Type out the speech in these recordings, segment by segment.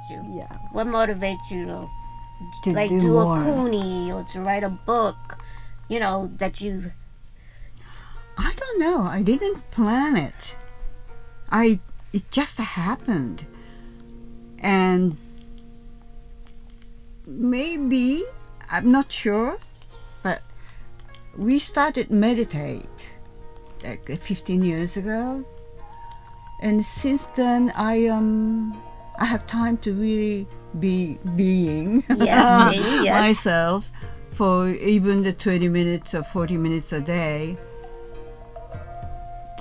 you? Yeah. What motivates you to To do more. Okuni or to write a book? You know, that you... I don't know. I didn't plan it. It just happened. And maybe, I'm not sure, but we started meditate like 15 years ago. And since then, I have time to really be being Yes, me, yes. myself for even the 20 minutes or 40 minutes a day.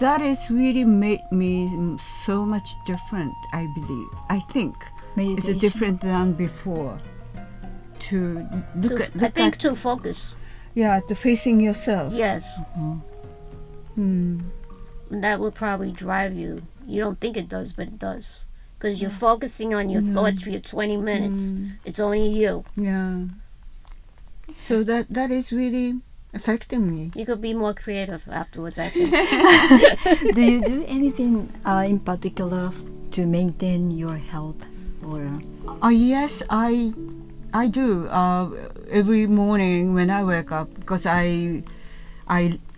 That has really made me so much different, I believe. I think it's Meditation. different than before. To look at to focus. to facing yourself. Yes. Hmm. And that will probably drive you. You don't think it does, but it does. Because you're focusing on your thoughts for your 20 minutes. It's only you. Yeah. So that is really affecting me. You could be more creative afterwards, I think. Do you do anything in particular to maintain your health? Or Yes, I do. Every morning when I wake up, because I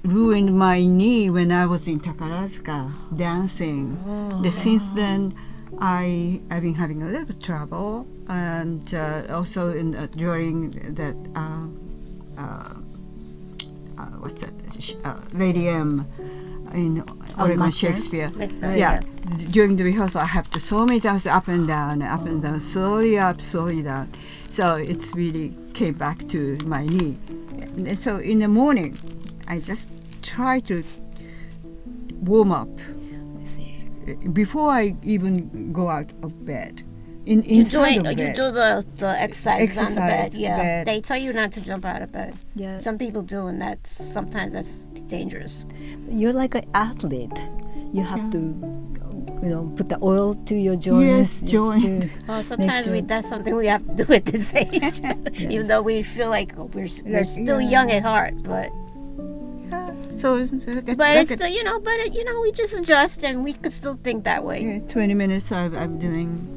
ruined my knee when I was in Takarazuka dancing. Since then, I've been having a little bit trouble, and also during that what's that? Lady M in Oregon Macbeth? Shakespeare. Macbeth, Yeah. During the rehearsal, I have to so many times up and down, slowly up, slowly down. So it's really came back to my knee. And so in the morning, I just try to warm up I see. before I even go out of bed. You Inside of do bed. the exercise on the bed. Exercise, Yeah. bed. They tell you not to jump out of bed. Yeah. Some people do, and sometimes that's dangerous. You're like an athlete. You have to, put the oil to your joints. Yes, just joint. to Well, sometimes sure. that's something we have to do at this age. Even though we feel like we're still young at heart, but So, it's still, we just adjust and we could still think that way. 20 minutes I'm doing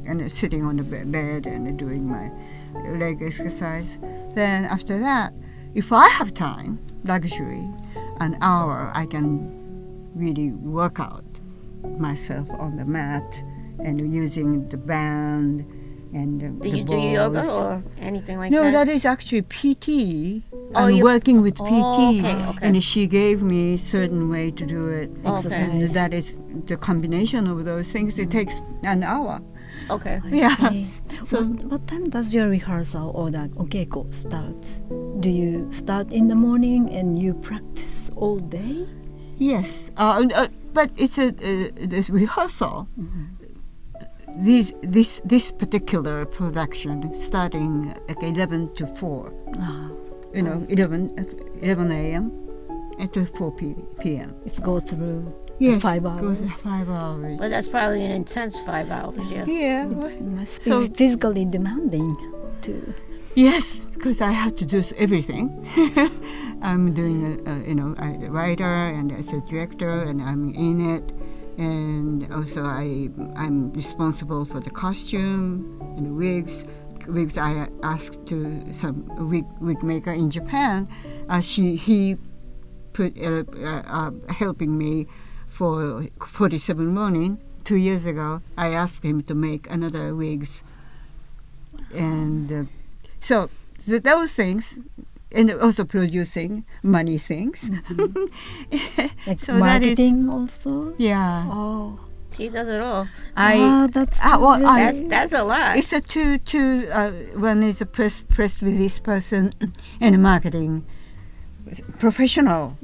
and sitting on the bed and doing my leg exercise. Then after that, if I have time, luxury, an hour, I can really work out myself on the mat and using the band and Do the you do yoga balls. or anything like No, that? that is actually PT. Oh, I'm you- working with PT, okay. and she gave me certain way to do it. Exercise. And that is the combination of those things. It takes an hour. Okay. Yeah. Okay. So- What time does your rehearsal or the okeko starts? Do you start in the morning and you practice all day? Yes, but it's this rehearsal. This particular production starting like 11 to 4. 11 a.m. until 4 p.m. It's go through Yes, 5 goes hours. 5 hours. Well, that's probably an intense 5 hours, yeah. Yeah. It must be So- physically demanding too. Yes, because I have to do everything. I'm doing a writer and as a director, and I'm in it, and also I'm responsible for the costume and wigs. Wigs I asked to some wig maker in Japan. He put helping me for 47 morning 2 years ago. I asked him to make another wigs, and. So those things, and also producing money things. Like So that is- marketing also. Yeah, Oh, She does it all. that's That's a lot. it's a two. One is a press release person and a marketing professional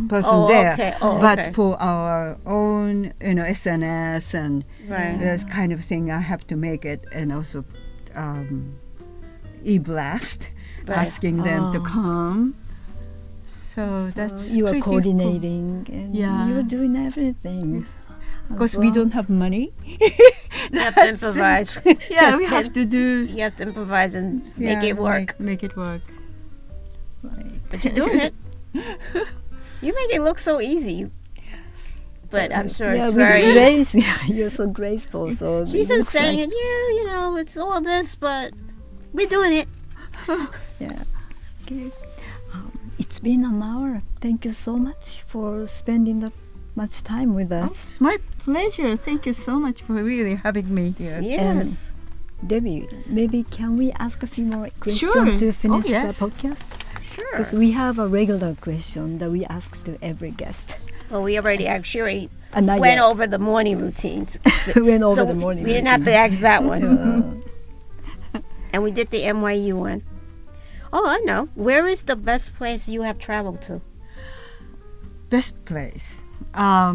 person there. Okay. Oh, but okay. for our own, SNS and Right. that kind of thing, I have to make it, and also e-blast, Right. asking them to Oh. come. So that's you are pretty coordinating and Yeah. you're doing everything. Because we don't have money. You have to improvise. Yeah, we have to do. You have to improvise and make it work. Make it work. Right. But you're doing it. You make it look so easy. but I'm sure Yeah, it's with very. grace. You're so graceful. So She's it just looks saying like, it. Yeah, it's all this, but we're doing it. yeah. Okay. It's been an hour. Thank you so much for spending that much time with Oh, us. it's my pleasure. Thank you so much for really having me here. Yes. Debbie, maybe can we ask a few more questions Sure. to finish yes. the podcast? Sure. Because we have a regular question that we ask to every guest. Well, we already actually Not went yet. over the morning routines. Went over So the morning. we didn't have to ask that one. routine. And we did the NYU one. Oh, I know. Where is the best place you have traveled to? Best place. I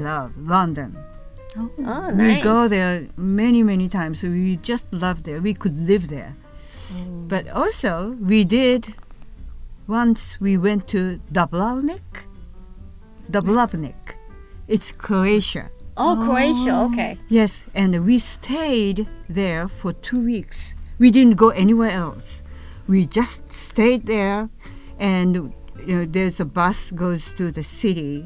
love London. Oh, Oh, nice. We go there many, many times. We just love there. We could live there. But also, once we went to Dubrovnik. It's Croatia. Oh, Croatia. Okay. Yes, and we stayed there for 2 weeks. We didn't go anywhere else. We just stayed there, and there's a bus goes to the city,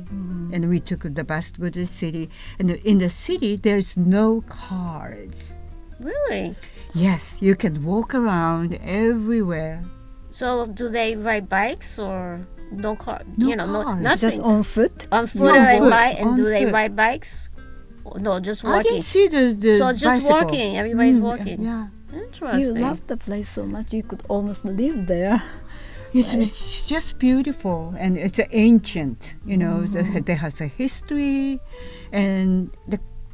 and we took the bus to go to the city. And in the city, there's no cars. Really? Yes, you can walk around everywhere. So do they ride bikes or no car? No No, cars. nothing. just on foot? On foot On or on foot, bike? And on do they foot. ride bikes? No, just I walking. didn't see the So just bicycle. walking. Everybody's walking. Yeah. Interesting. You love the place so much you could almost live there. It's just beautiful, and it's ancient. There has a history, and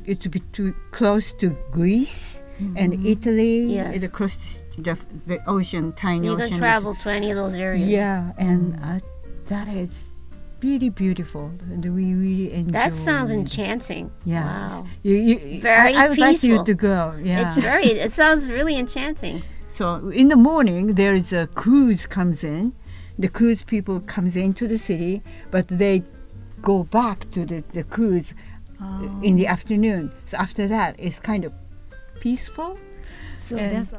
it's too close to Greece and Italy. Yes. It's close to the ocean, tiny You ocean. can travel to any of those areas. Yeah, and that is really beautiful, and we really enjoy. That sounds it. enchanting. Yeah. Wow. Very I would like you peaceful. to go. Yeah. It sounds really enchanting. So in the morning, there is a cruise comes in. The cruise people comes into the city, but they go back to the cruise in the afternoon. So after that, it's kind of peaceful. So And- there's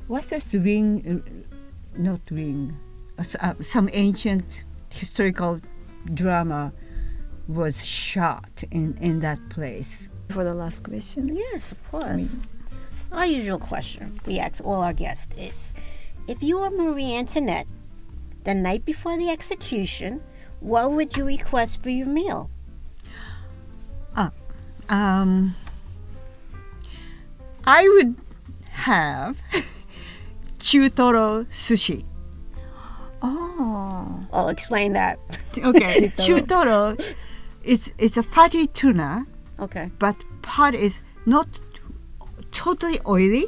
What is ring? Not ring. Some ancient historical drama was shot in that place. for the last question. Yes, of course. Our usual question we ask all our guests is, if you were Marie Antoinette, the night before the execution, what would you request for your meal? I would have chutoro sushi. Oh, Oh, explain that. Okay, chutoro, it's a fatty tuna, Okay. but part is not totally oily,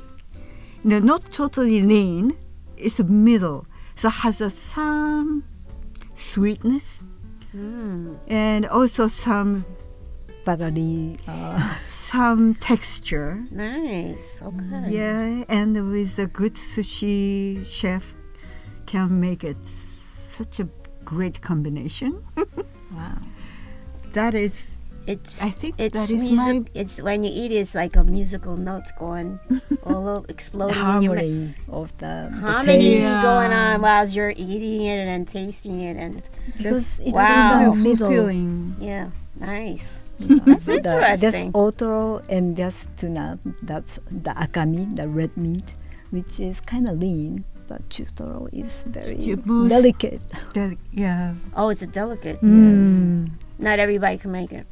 not totally lean. It's a middle, so it has some sweetness and also some buttery. some texture. Nice. Okay. Yeah, and with a good sushi chef can make it such a great combination. Wow. That is, It's I think it's that is music. It's when you eat it, it's like a musical notes going all over, The exploding in your mouth. harmony of the Harmonies taste. going on while you're eating it and tasting it, and Because it's Wow. in the middle. fulfilling. yeah, nice. That's interesting. otoro and there's tuna. That's the akami, the red meat, which is kind of lean. But chutoro is very Most- delicate. Yeah. Oh, it's a delicate. Mm. Not everybody can make it.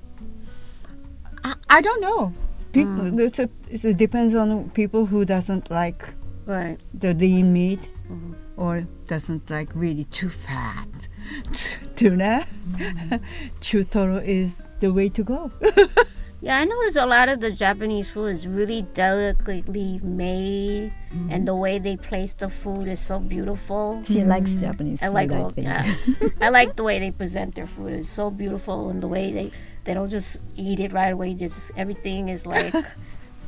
I don't know. People, it depends on people who doesn't like Right. the lean meat or doesn't like really too fat tuna. Chutoro is the way to go. Yeah, I notice a lot of the Japanese food is really delicately made, and the way they place the food is so beautiful. She likes Japanese I food, like I all, think. yeah. I like the way they present their food. It's so beautiful, and the way they don't just eat it right away. Just everything is like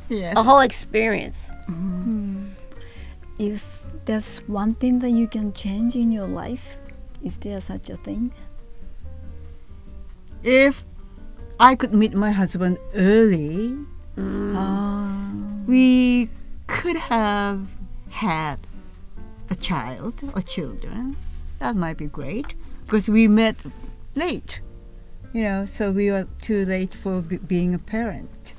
Yes. a whole experience. If there's one thing that you can change in your life, is there such a thing? If I could meet my husband early, we could have had a child or children. That might be great. because we met late, so we were too late for being a parent.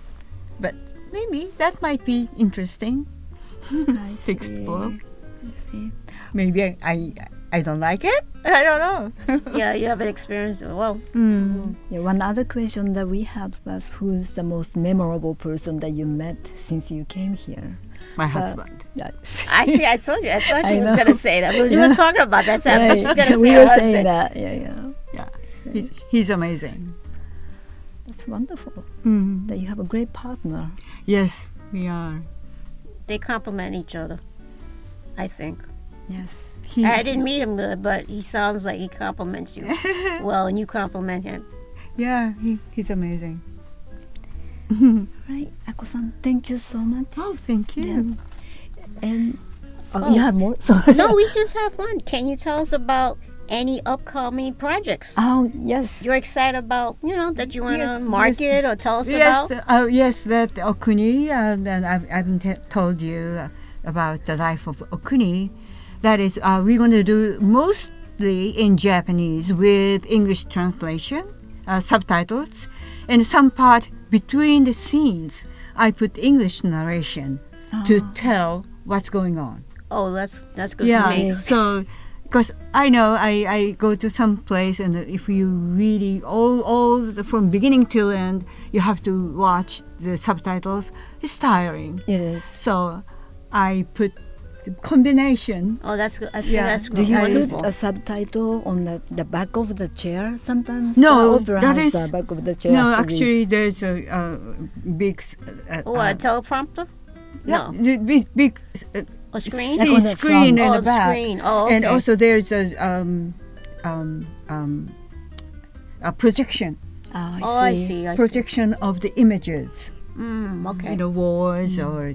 But maybe that might be interesting I to see. explore. I see. Maybe I don't like it. I don't know. Yeah, you haven't experienced it. Well, Yeah, one other question that we had was, who's the most memorable person that you met since you came here? My husband. Yes. I see. I told you. I thought I she was know. going to say that. Because we were talking about that. So I thought she's going to we say were her saying husband. that. Yeah. Yeah, So he's amazing. that's wonderful Mm. that you have a great partner. Yes, we are. They complement each other, I think. Yes. I didn't meet him good, but he sounds like he compliments you well, and you compliment him. Yeah, he's amazing. Right, Ako-san, thank you so much. Oh, thank you. And Oh. you have more? Sorry. No, we just have one. Can you tell us about any upcoming projects Oh, yes. you're excited about, that you want to Yes, market or tell us Yes, about? yes, that Okuni, and I've told you about the life of Okuni. That is, we're going to do mostly in Japanese with English translation, subtitles, and some part between the scenes, I put English narration to tell what's going on. Oh, that's good Yeah, for me. so because I know I go to some place, and if you really from beginning till end, you have to watch the subtitles. It's tiring. It is. So I put the combination. Oh, that's good. I think Yeah. that's Do you wonderful. put a subtitle on the back of the chair sometimes? No, opera that has is- the back of the chair. No, has to be- actually, there's a big. Oh, a teleprompter? Yeah, No. the big A screen? Like on the screen front. in Oh, the back. screen. Oh, okay. And also there's a projection. Oh, I see. Projection of the images, Okay. walls or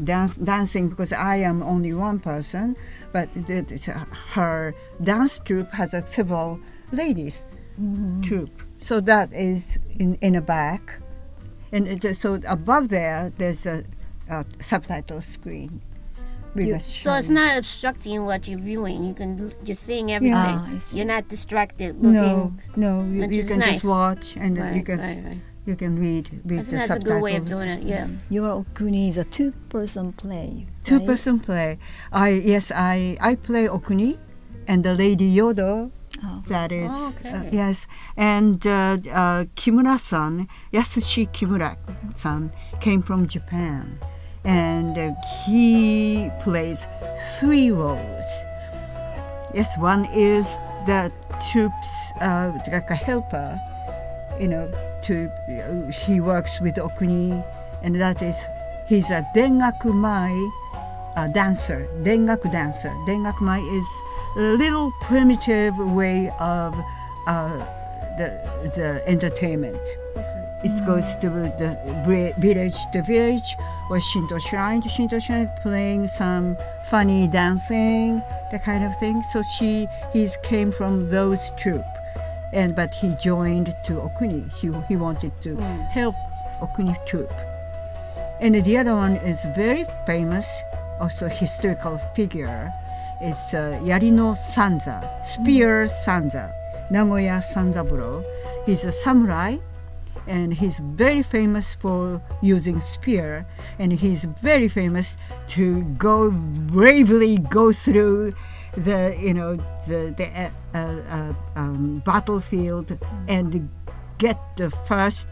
dancing, because I am only one person, but her dance troupe has several ladies troupe. So that is in the back, and so above there's a subtitle screen. So it's not obstructing what you're viewing. You're seeing everything. Ah, I see. You're not distracted looking. No, which you is can nice. just watch, and Right, you can right. you can read I the think that's subtitles. a good way of doing it. Yeah. Your Okuni is a two-person play. right? Two-person play. I play Okuni, and the Lady Yodo. Oh. That is Oh, okay. yes, and Kimura-san, Yasushi Kimura-san, came from Japan, and he plays 3 roles. Yes, one is the troops, like a helper, he works with Okuni, and that is, he's a Dengaku Mai dancer, Dengaku dancer. Dengaku Mai is a little primitive way of the entertainment. It goes to the village to village, or Shinto shrine to Shinto shrine, playing some funny dancing, that kind of thing. So he came from those troupe, but he joined to Okuni. He wanted to help Okuni troupe. And the other one is very famous, also historical figure. It's Yarino Sanza, Spear Sanza, Nagoya Sanzaburo. He's a samurai, and he's very famous for using spear, and he's very famous to bravely go through the battlefield and get the first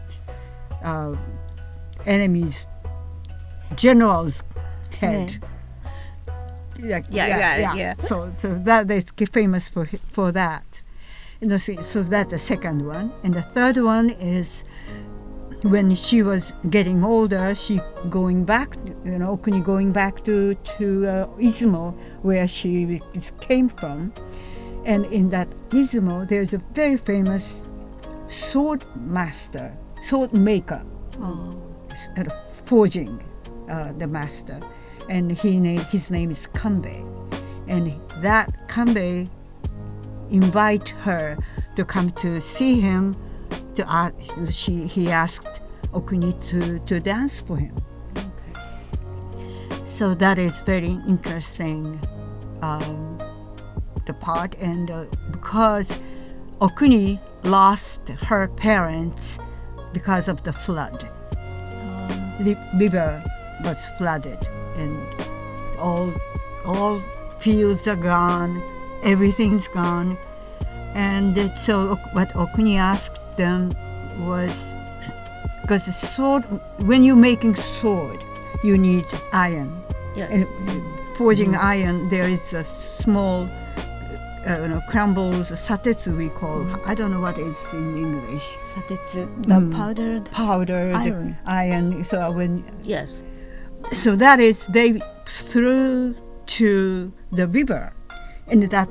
enemy's general's head. Yeah, you got it, yeah. So that is famous for that. So that's the second one, and the third one is when she was getting older, she going back, Okuni going back to Izumo, where she came from, and in that Izumo there's a very famous sword maker, forging the master, and his name is Kanbei, and that Kanbei invite her to come to see him. He asked Okuni to dance for him. So that is very interesting, the part, and because Okuni lost her parents because of the flood. The river was flooded, and all fields are gone, everything's gone. And so what Okuni asked them was, because the sword, when you're making sword, you need iron. Yeah. And forging iron, there is a small crumbles, satetsu we call. I don't know what is in English. Satetsu, the powdered iron. So when Yes. so that is they threw to the river, and that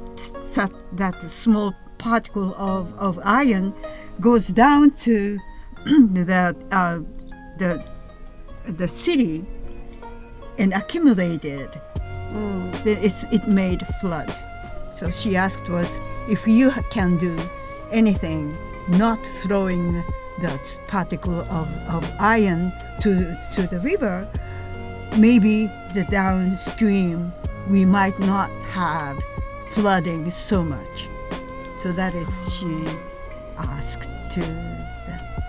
small particle of iron goes down to the city and accumulated. It made flood. So she asked was, if you can do anything, not throwing that particle of iron to the river, maybe the downstream we might not have flooding so much. So that is she asked to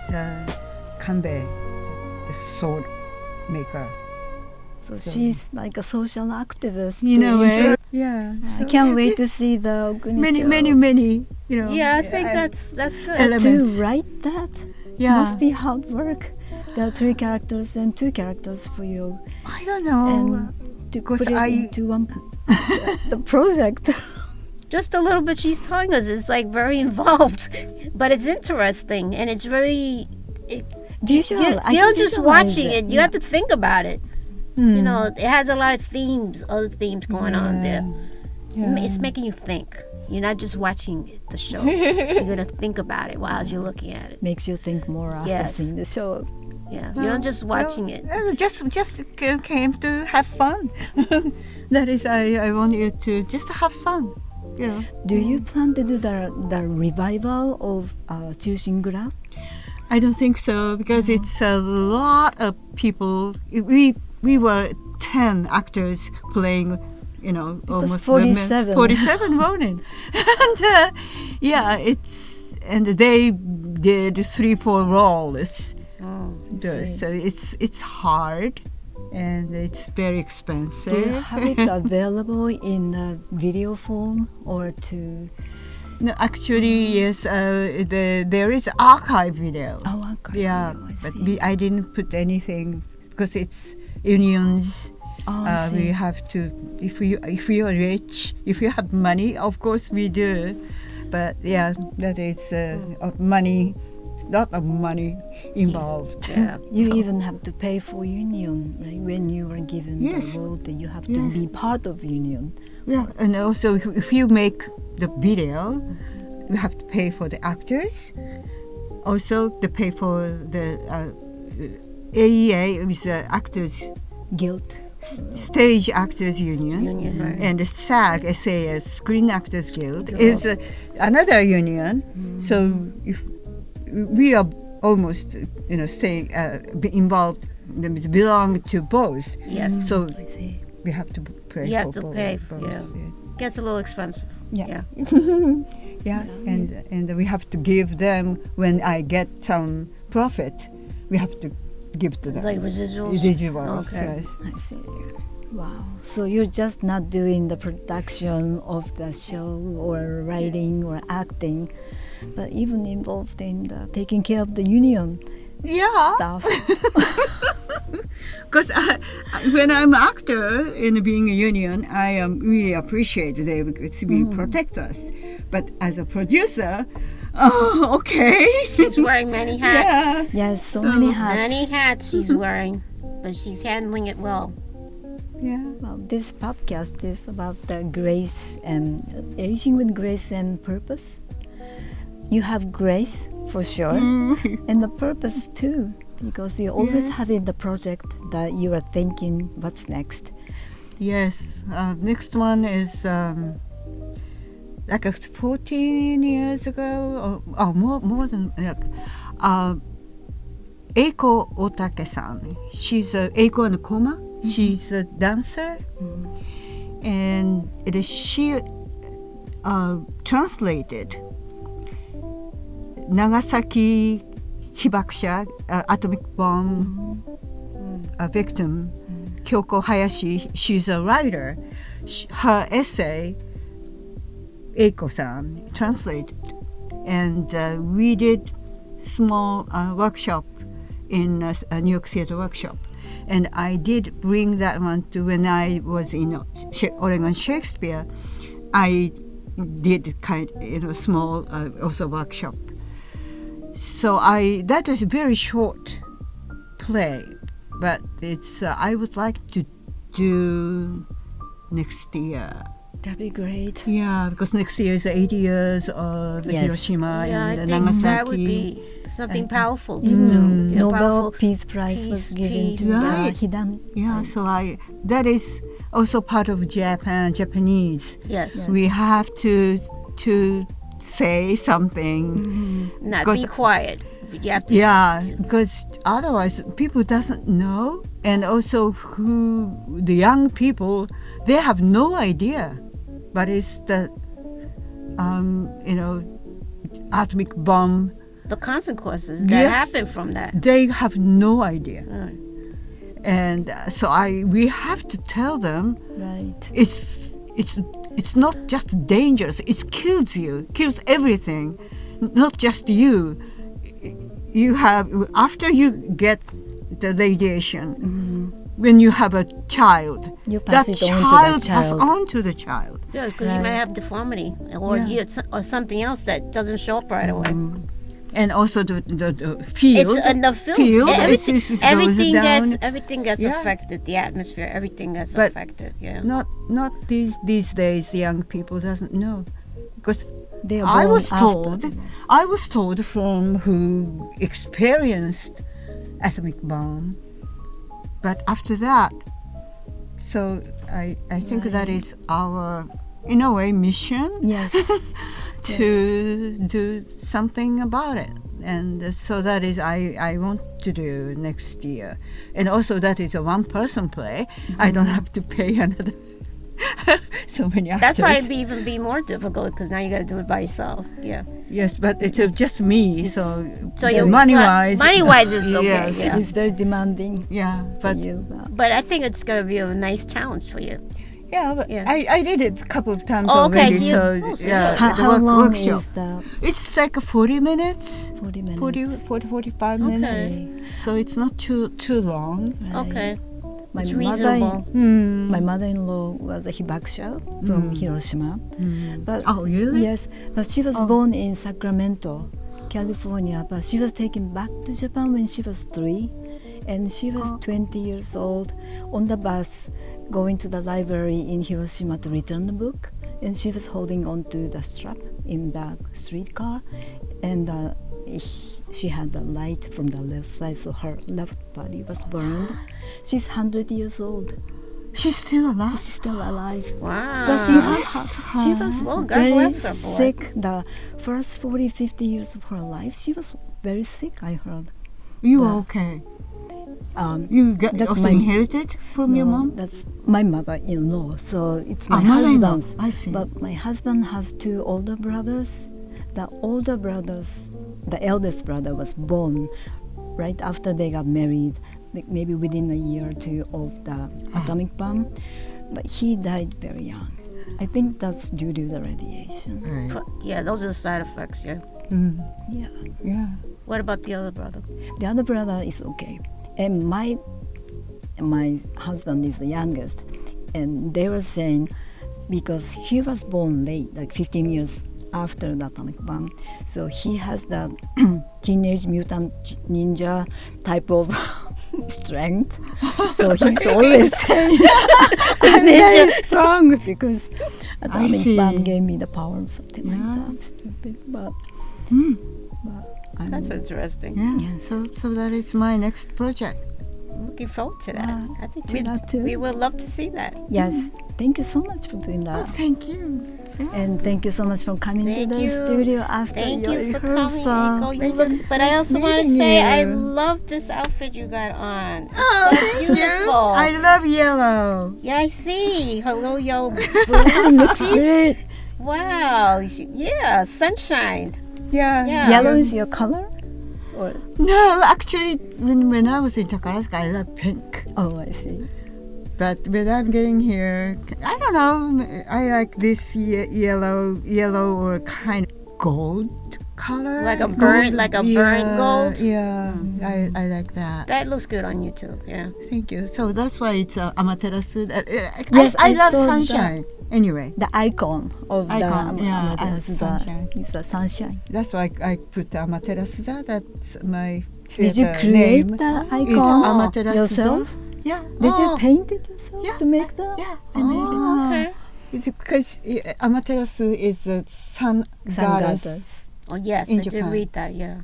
the Kanbei, the sword maker. So she's like a social activist. In a way, Sure. yeah. I can't wait to see the Okuni Many, Yeah, I think that's good. elements. To write that must be hard work. There are 3 characters and 2 characters for you, I don't know. and to Because put it I- into the project. Just a little bit she's telling us is like very involved, but it's interesting and it's very. Visual. You I know, can just visualize watching it, you Yeah. have to think about it. You know, it has a lot of themes, other themes going on there. It's making you think. You're not just watching the show. You're gonna think about it while you're looking at it. Makes you think more after Yes. seeing the show. Yeah, you're not just watching it. Just came to have fun. That is, I want you to just have fun. Do you plan to do the revival of Chushingura? I don't think so, because it's a lot of people. We were 10 actors playing, almost 47. 47 women. And and they did 3-4 roles. So it's hard, and it's very expensive. Do you have it available in video form or to? No, actually, yes. There is archive video. Oh, archive Yeah, video, I but see. I didn't put anything because it's unions. Oh, I see. We have to. If we are rich, if you have money, of course we do. But yeah, that is money. Lot of money involved. Yeah. You So- even have to pay for union, right? When you were given Yes. the role, that you have to Yes. be part of union. Yeah, and also if you make the video, you have to pay for the actors. Also, to pay for the AEA, which is Actors Guilt. Stage Actors Union, Right. and the SAG, SAS, Screen Actors Guild, is another union. So if we are almost, staying involved, belong to both. Yes. So I see. we have to pay. You have for to both, pay, both, yeah. Gets a little expensive. Yeah. Yeah. Yeah, and we have to give them when I get some profit. We have to give to them. Like residuals. Residuals, Okay. yes. I see. Wow. So you're just not doing the production of the show or writing or acting, but even involved in the taking care of the union Yeah, stuff. because when I'm actor in being a union, I really appreciate they protect us. But as a producer, okay. She's wearing many hats. Yes, so many hats. Many hats she's wearing, but she's handling it well. Yeah. Well, this podcast is about the grace and aging with grace and purpose. You have grace for sure, and the purpose too, because you always Yes. have in the project that you are thinking what's next. Yes. Next one is like 14 years ago, or more than Eiko Otake-san. She's Eiko and Koma. She's a dancer, and she translated Nagasaki Hibakusha, atomic bomb victim, Kyoko Hayashi. She's a writer. Her essay, Eiko-san, translated. And we did small workshop in a New York Theater workshop. And I did bring that one to when I was in Oregon Shakespeare. I did small also workshop. So that was a very short play, but it's I would like to do next year. That'd be great. Yeah, because next year is 80 years of Hiroshima Yeah, I and think Nagasaki. that would be something powerful to do. Nobel Powerful Peace Prize was given peace. to Right. Hidan. Yeah, so that is also part of Japanese. Yes. We have to say something. Not Because- be quiet. You have to Yeah, because otherwise people doesn't know, and also the young people, they have no idea. But it's the atomic bomb. the consequences that Yes. happen from that. They have no idea, Right. and so we have to tell them Right. it's not just dangerous. It kills you, kills everything, not just you. You have after you get the radiation. When you have a child, You pass that it on to the child pass child. on to the child. Yeah, because you might have deformity or or something else that doesn't show up right away. And also the field. It's in the field. Field, Everything, it goes everything down. gets everything gets Yeah. affected. The atmosphere, everything gets But affected. Yeah. Not these days. The young people doesn't know, because They are I born was told. after. I was told from who experienced atomic bomb, but after that, so I think that is our, in a way, mission. Yes. To do something about it, and so that is I want to do next year. And also that is a one-person play. I don't have to pay another so many actors. That's probably even be more difficult because now you got to do it by yourself. Yeah. Yes, but it's just me, so you money-wise, it's okay. yes, Yeah. It's very demanding yeah, for but you. But I think it's gonna be a nice challenge for you. yeah, but Yeah. I did it a couple of times Oh, okay, already. so you- So, oh, so yeah, good. How, the how long workshop. is the It's like 40 minutes. 40 minutes? 45 Okay. minutes. So it's not too long. Right. Okay. My It's mother, reasonable. my mother-in-law was a hibakusha from Hiroshima. But Oh, really? yes, but she was born in Sacramento, California. But she was taken back to Japan when she was 3, and she was 20 years old on the bus going to the library in Hiroshima to return the book, and she was holding on to the strap in the streetcar, and she had the light from the left side, so her left body was burned. She's 100 years old. She's still alive. She's still alive. Wow. But she was Well, God very bless her, boy. sick. The first 40, 50 years of her life, she was very sick, I heard. You are okay. You That's also my- inherited from your No, mom? That's my mother-in-law. So it's my mother-in-law. husband's. I see. But my husband has 2 older brothers. The older brothers, the eldest brother was born right after they got married, like maybe within a year or 2 of the atomic bomb. But he died very young. I think that's due to the radiation. Right. Yeah, those are the side effects. Yeah. Yeah. Yeah. What about the other brother? The other brother is okay. And my husband is the youngest. And they were saying, because he was born late, like 15 years after the atomic bomb, so he has the teenage mutant ninja type of strength. So he's always saying, I'm very strong because atomic see. bomb gave me the power or something like that. Stupid, but I'm That's interesting. Yeah. Yes. So that is my next project. I'm looking forward to that. I think to that too. we would love to see that. Yes, thank you so much for doing that. Thank you. And thank you so much for coming Thank to the you. studio after Thank your you for rehearsal. coming. You look, but I also want to meeting say I you. love this outfit you got on. It's Oh, so thank you. beautiful. I love yellow. Yeah, I see. Her little yellow Looks boots. great. wow. Yeah, sunshine. Yeah. Yeah. Yellow is your color? Or No, actually, when I was in Takarazuka, I love pink. oh, I see. But when I'm getting here, I don't know. I like this yellow or kind of gold color. Like a burnt gold? Yeah, I like that. That looks good on you too. Yeah. Thank you. So that's why it's Amaterasu. Yes, I I love saw sunshine. Anyway, The icon of Icon, the yeah, Amaterasu-Za sunshine. is the sunshine. that's why I put Amaterasu-Za. That's my Did you theater create name. the Is icon Amaterasu-Za. yourself? Yeah. Did Oh. you paint it yourself Yeah. to make that? Yeah, I made it. Oh, okay. It's because Amaterasu is a sun Sun goddess. goddess. Oh, yes, In I did Japan. read that, yeah.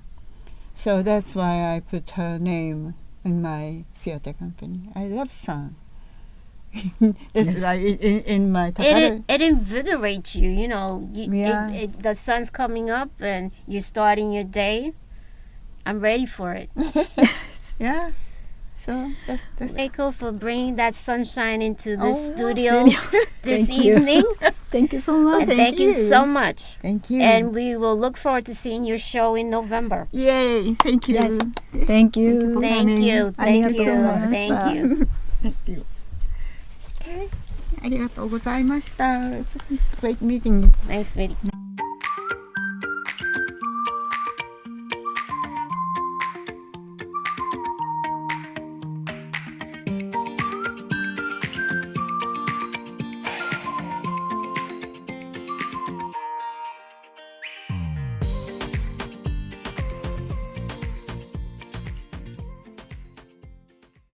So that's why I put her name in my theater company. I love sun. It's Yes. like in my Takara. It invigorates you, you know. Yeah. The sun's coming up and you're starting your day. I'm ready for it. Yeah. So that's Reiko, for bringing that sunshine into this Oh, studio this Thank you. evening. Thank you so much. And thank you you. so much. thank you. And we will look forward to seeing your show in November. Yay! Thank you. Yes. Thank you. Thank you. Thank you. Arigatou Thank you. Thank you. Okay. ありがとうございました. It's a great meeting. Nice meeting you.